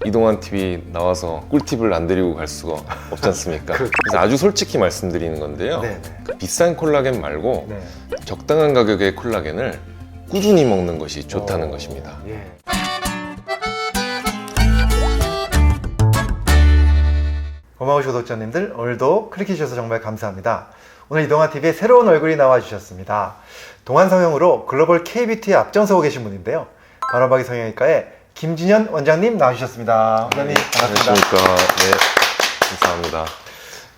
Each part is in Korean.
이동환 TV 나와서 꿀팁을 안 드리고 갈 수가 없지 않습니까? 그래서 아주 솔직히 말씀드리는 건데요. 비싼 콜라겐 말고 적당한 가격의 콜라겐을 꾸준히 먹는 것이 좋다는 것입니다. 고마우신 구독자님들, 오늘도 클릭해주셔서 정말 감사합니다. 오늘 이동환 TV에 새로운 얼굴이 나와주셨습니다. 동안 성형으로 글로벌 K뷰티에 앞장서고 계신 분인데요. 바로바기 성형외과의 김진현 원장님 나와주셨습니다. 원장님 반갑습니다. 안녕하십니까. 네, 감사합니다.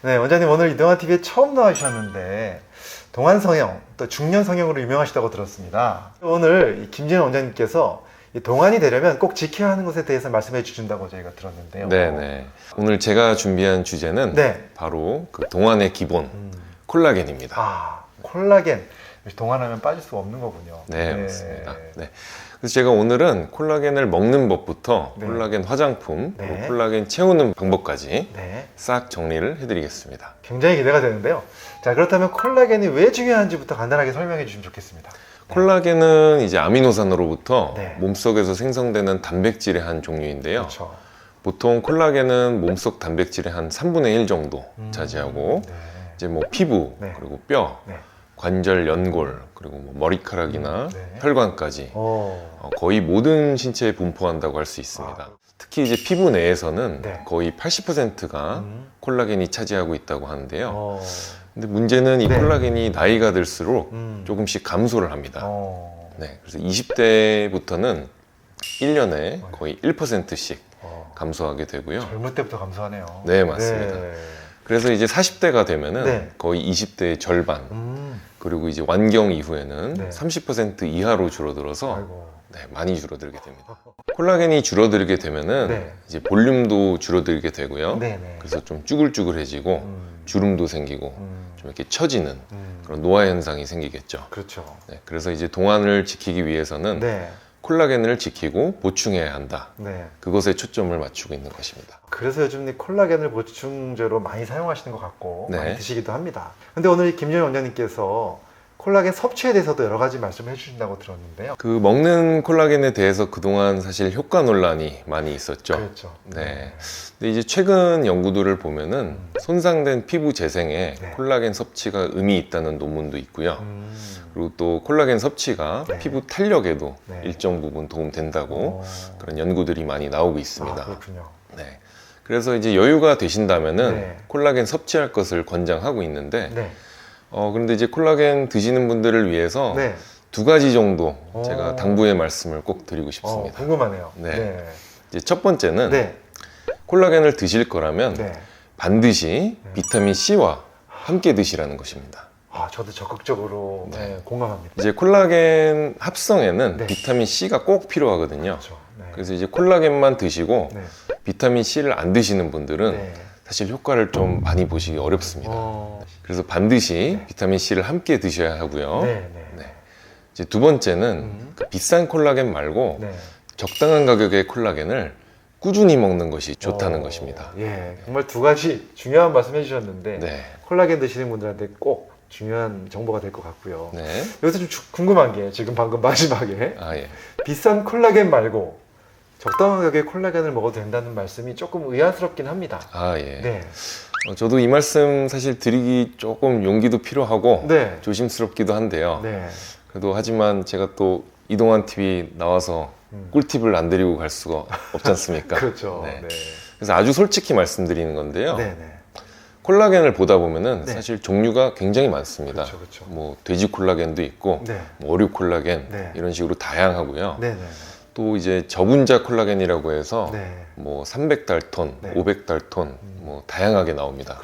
네, 원장님 오늘 이동환 TV에 처음 나와주셨는데 동안 성형, 또 중년 성형으로 유명하시다고 들었습니다. 오늘 이 김진현 원장님께서 이 동안이 되려면 꼭 지켜야 하는 것에 대해서 말씀해 주신다고 저희가 들었는데요. 네네. 오늘 제가 준비한 주제는 바로 그 동안의 기본 콜라겐입니다. 아, 콜라겐. 동안하면 빠질 수 없는 거군요. 네, 맞습니다. 네. 그래서 제가 오늘은 콜라겐을 먹는 법부터 콜라겐 화장품, 그리고 콜라겐 채우는 방법까지 싹 정리를 해드리겠습니다. 굉장히 기대가 되는데요. 자, 그렇다면 콜라겐이 왜 중요한지부터 간단하게 설명해 주시면 좋겠습니다. 콜라겐은 이제 아미노산으로부터 몸속에서 생성되는 단백질의 한 종류인데요. 그렇죠. 보통 콜라겐은 몸속 단백질의 한 3분의 1 정도 차지하고 이제 뭐 피부, 그리고 뼈, 관절, 연골, 그리고 뭐 머리카락이나 혈관까지 거의 모든 신체에 분포한다고 할 수 있습니다. 특히 이제 피부 내에서는 거의 80%가 콜라겐이 차지하고 있다고 하는데요. 근데 문제는 이 콜라겐이 나이가 들수록 조금씩 감소를 합니다. 네, 그래서 20대부터는 1년에 거의 1%씩 감소하게 되고요. 젊을 때부터 감소하네요. 네, 맞습니다. 그래서 이제 40대가 되면은 거의 20대의 절반, 그리고 이제 완경 이후에는 30% 이하로 줄어들어서 많이 줄어들게 됩니다. 콜라겐이 줄어들게 되면은 이제 볼륨도 줄어들게 되고요. 그래서 좀 쭈글쭈글해지고 주름도 생기고 좀 이렇게 처지는 그런 노화 현상이 생기겠죠. 그렇죠. 네, 그래서 이제 동안을 지키기 위해서는 콜라겐을 지키고 보충해야 한다. 그것에 초점을 맞추고 있는 것입니다. 그래서 요즘 이 콜라겐을 보충제로 많이 사용하시는 것 같고 많이 드시기도 합니다. 근데 오늘 김진현 원장님께서 콜라겐 섭취에 대해서도 여러 가지 말씀을 해주신다고 들었는데요. 그 먹는 콜라겐에 대해서 그동안 사실 효과 논란이 많이 있었죠. 그렇죠. 네. 근데 이제 최근 연구들을 보면은 손상된 피부 재생에 콜라겐 섭취가 의미 있다는 논문도 있고요. 그리고 또 콜라겐 섭취가 피부 탄력에도 일정 부분 도움된다고 그런 연구들이 많이 나오고 있습니다. 아, 그렇군요. 네. 그래서 이제 여유가 되신다면은 콜라겐 섭취할 것을 권장하고 있는데 그런데 이제 콜라겐 드시는 분들을 위해서 두 가지 정도 제가 당부의 말씀을 꼭 드리고 싶습니다. 궁금하네요. 이제 첫 번째는 콜라겐을 드실 거라면 반드시 비타민 C와 함께 드시라는 것입니다. 아, 저도 적극적으로 공감합니다. 이제 콜라겐 합성에는 비타민 C가 꼭 필요하거든요. 그렇죠. 그래서 이제 콜라겐만 드시고 비타민 C를 안 드시는 분들은 사실 효과를 좀 많이 보시기 어렵습니다. 그래서 반드시 비타민 C를 함께 드셔야 하고요. 이제 두 번째는 그 비싼 콜라겐 말고 적당한 가격의 콜라겐을 꾸준히 먹는 것이 좋다는 것입니다. 정말 두 가지 중요한 말씀 해주셨는데 콜라겐 드시는 분들한테 꼭 중요한 정보가 될 것 같고요. 여기서 좀 궁금한 게 지금 방금 마지막에 비싼 콜라겐 말고 적당한 가격의 콜라겐을 먹어도 된다는 말씀이 조금 의아스럽긴 합니다. 저도 이 말씀 사실 드리기 조금 용기도 필요하고 조심스럽기도 한데요. 그래도 하지만 제가 또 이동환 TV 나와서 꿀팁을 안 드리고 갈 수가 없지 않습니까? 그렇죠. 그래서 아주 솔직히 말씀드리는 건데요. 콜라겐을 보다 보면은 사실 종류가 굉장히 많습니다. 뭐 돼지 콜라겐도 있고 뭐 어류 콜라겐 이런 식으로 다양하고요. 또 이제 저분자 콜라겐이라고 해서 뭐 300달톤, 500달톤 뭐 다양하게 나옵니다.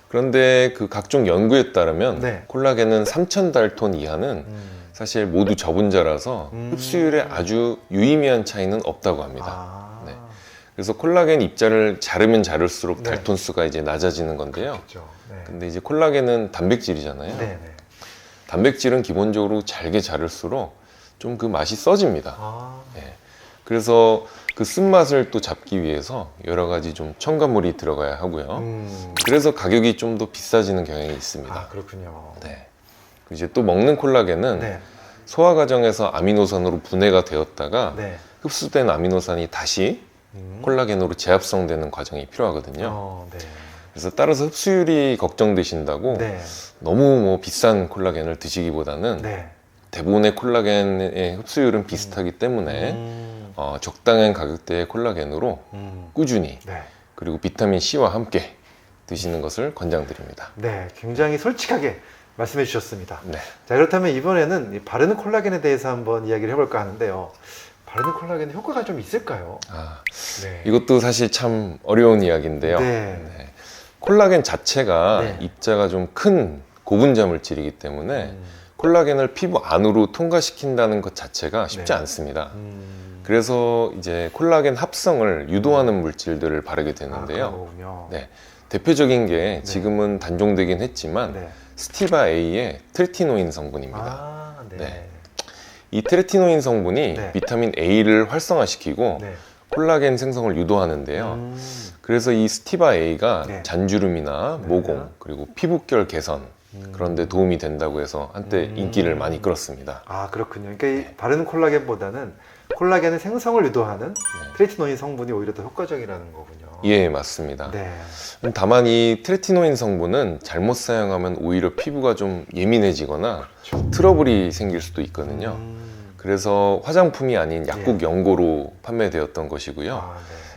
그런데 그 각종 연구에 따르면 콜라겐은 3000달톤 이하는 사실 모두 저분자라서 흡수율에 아주 유의미한 차이는 없다고 합니다. 그래서 콜라겐 입자를 자르면 자를수록 달톤 수가 이제 낮아지는 건데요. 근데 이제 콜라겐은 단백질이잖아요. 단백질은 기본적으로 잘게 자를수록 좀 그 맛이 써집니다. 그래서 그 쓴맛을 또 잡기 위해서 여러 가지 좀 첨가물이 들어가야 하고요. 그래서 가격이 좀 더 비싸지는 경향이 있습니다. 그렇군요. 이제 또 먹는 콜라겐은 소화 과정에서 아미노산으로 분해가 되었다가 흡수된 아미노산이 다시 콜라겐으로 재합성되는 과정이 필요하거든요. 네. 그래서 따라서 흡수율이 걱정되신다고 네. 너무 뭐 비싼 콜라겐을 드시기보다는 네. 대부분의 콜라겐의 흡수율은 비슷하기 때문에 적당한 가격대의 콜라겐으로 꾸준히 네. 그리고 비타민 C와 함께 드시는 것을 권장드립니다. 네, 굉장히 솔직하게 말씀해 주셨습니다. 네. 자, 그렇다면 이번에는 이 바르는 콜라겐에 대해서 한번 이야기를 해볼까 하는데요. 바르는 콜라겐 효과가 좀 있을까요? 네. 이것도 사실 참 어려운 이야기인데요. 네. 콜라겐 자체가 입자가 좀 큰 고분자 물질이기 때문에 콜라겐을 피부 안으로 통과시킨다는 것 자체가 쉽지 않습니다. 그래서 이제 콜라겐 합성을 유도하는 물질들을 바르게 되는데요. 네. 대표적인 게 지금은 단종되긴 했지만 스티바 A의 트레티노인 성분입니다. 네. 이 트레티노인 성분이 비타민 A를 활성화시키고 콜라겐 생성을 유도하는데요. 그래서 이 스티바 A가 잔주름이나 모공 그리고 피부결 개선 그런 데 도움이 된다고 해서 한때 인기를 많이 끌었습니다. 그렇군요. 그러니까 이 바르는 콜라겐보다는 콜라겐의 생성을 유도하는 트레티노인 성분이 오히려 더 효과적이라는 거군요. 예, 맞습니다. 다만 이 트레티노인 성분은 잘못 사용하면 오히려 피부가 좀 예민해지거나 트러블이 생길 수도 있거든요. 그래서 화장품이 아닌 약국 연고로 판매되었던 것이고요.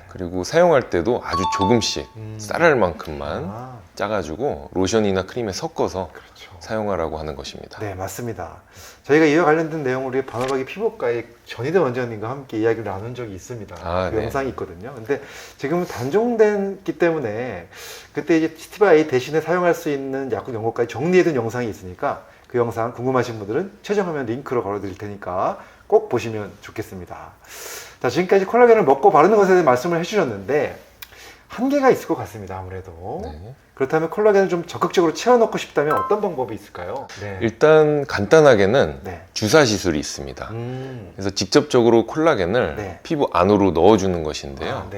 그리고 사용할 때도 아주 조금씩 쌀알 만큼만 짜가지고 로션이나 크림에 섞어서 사용하라고 하는 것입니다. 네, 맞습니다. 저희가 이와 관련된 내용을 우리 반어박이 피부과의 전희대 원장님과 함께 이야기를 나눈 적이 있습니다. 그 영상이 있거든요. 근데 지금은 단종됐기 때문에 그때 이제 스티바 A 대신에 사용할 수 있는 약국 연고까지 정리해둔 영상이 있으니까 그 영상 궁금하신 분들은 최종화면 링크로 걸어드릴 테니까 꼭 보시면 좋겠습니다. 자, 지금까지 콜라겐을 먹고 바르는 것에 대해 말씀을 해주셨는데 한계가 있을 것 같습니다. 아무래도. 그렇다면 콜라겐을 좀 적극적으로 채워넣고 싶다면 어떤 방법이 있을까요? 일단 간단하게는 주사 시술이 있습니다. 그래서 직접적으로 콜라겐을 피부 안으로 넣어주는 것인데요.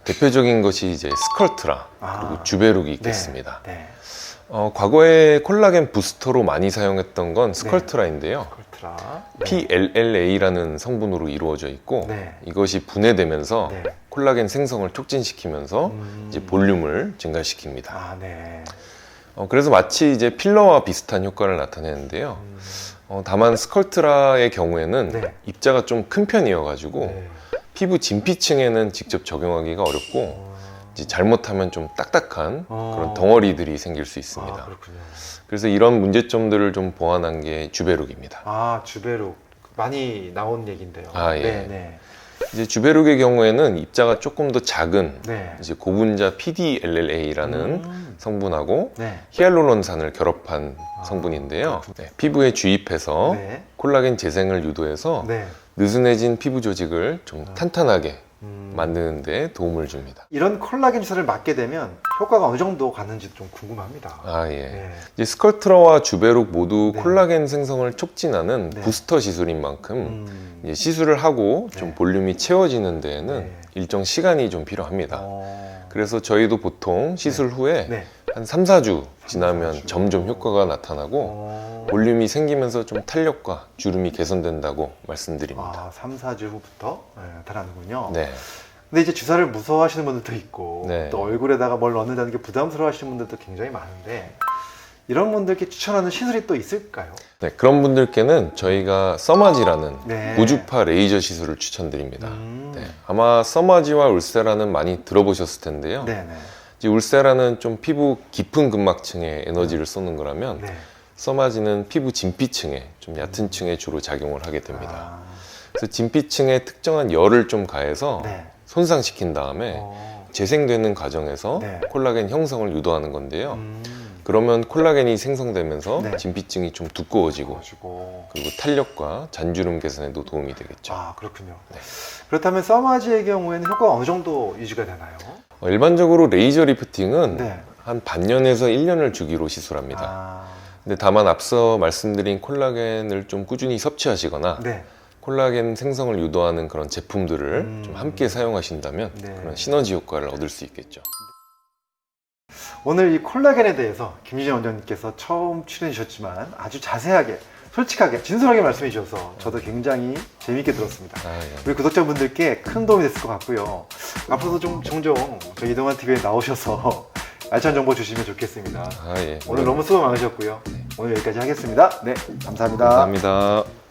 대표적인 것이 이제 스컬트라 그리고 주베룩이 있겠습니다. 과거에 콜라겐 부스터로 많이 사용했던 건 스컬트라인데요. PLLA라는 성분으로 이루어져 있고 이것이 분해되면서 콜라겐 생성을 촉진시키면서 이제 볼륨을 증가시킵니다. 그래서 마치 이제 필러와 비슷한 효과를 나타내는데요. 다만 스컬트라의 경우에는 입자가 좀 큰 편이어가지고 피부 진피층에는 직접 적용하기가 어렵고 이제 잘못하면 좀 딱딱한 그런 덩어리들이 생길 수 있습니다. 그래서 이런 문제점들을 좀 보완한 게 주베룩입니다. 주베룩 많이 나온 얘기인데요. 이제 주베룩의 경우에는 입자가 조금 더 작은 이제 고분자 PDLLA라는 성분하고 히알루론산을 결합한 성분인데요. 피부에 주입해서 콜라겐 재생을 유도해서 느슨해진 피부 조직을 좀 탄탄하게 만드는 데 도움을 줍니다. 이런 콜라겐 주사를 맞게 되면 효과가 어느 정도 가는지 좀 궁금합니다. 이제 스컬트라와 주베룩 모두 콜라겐 생성을 촉진하는 부스터 시술인 만큼 이제 시술을 하고 좀 볼륨이 채워지는 데에는 일정 시간이 좀 필요합니다. 그래서 저희도 보통 시술 후에 한 3, 4주 지나면 점점 효과가 나타나고 볼륨이 생기면서 좀 탄력과 주름이 개선된다고 말씀드립니다. 3, 4주 후부터 나타나는군요. 근데 이제 주사를 무서워하시는 분들도 있고 또 얼굴에다가 뭘 넣는다는 게 부담스러워하시는 분들도 굉장히 많은데 이런 분들께 추천하는 시술이 또 있을까요? 그런 분들께는 저희가 써마지라는 고주파 레이저 시술을 추천드립니다. 아마 써마지와 울세라는 많이 들어보셨을 텐데요. 이제 울세라는 좀 피부 깊은 근막층에 에너지를 쏘는 거라면 써마지는 피부 진피층에 좀 얕은 층에 주로 작용을 하게 됩니다. 그래서 진피층에 특정한 열을 좀 가해서 손상시킨 다음에 재생되는 과정에서 콜라겐 형성을 유도하는 건데요. 그러면 콜라겐이 생성되면서 진피층이 좀 두꺼워지고 그리고 탄력과 잔주름 개선에도 도움이 되겠죠. 그렇군요. 그렇다면 써마지의 경우에는 효과가 어느 정도 유지가 되나요? 일반적으로 레이저 리프팅은 한 반년에서 1년을 주기로 시술합니다. 근데 다만 앞서 말씀드린 콜라겐을 좀 꾸준히 섭취하시거나 콜라겐 생성을 유도하는 그런 제품들을 좀 함께 사용하신다면 그런 시너지 효과를 얻을 수 있겠죠. 오늘 이 콜라겐에 대해서 김유진 원장님께서 처음 출연해 주셨지만 아주 자세하게 솔직하게 진솔하게 말씀해 주셔서 저도 굉장히 재미있게 들었습니다. 우리 구독자분들께 큰 도움이 됐을 것 같고요. 앞으로도 좀 종종 저희 이동환 TV에 나오셔서 알찬 정보 주시면 좋겠습니다. 오늘 너무 수고 많으셨고요. 오늘 여기까지 하겠습니다. 네, 감사합니다. 감사합니다.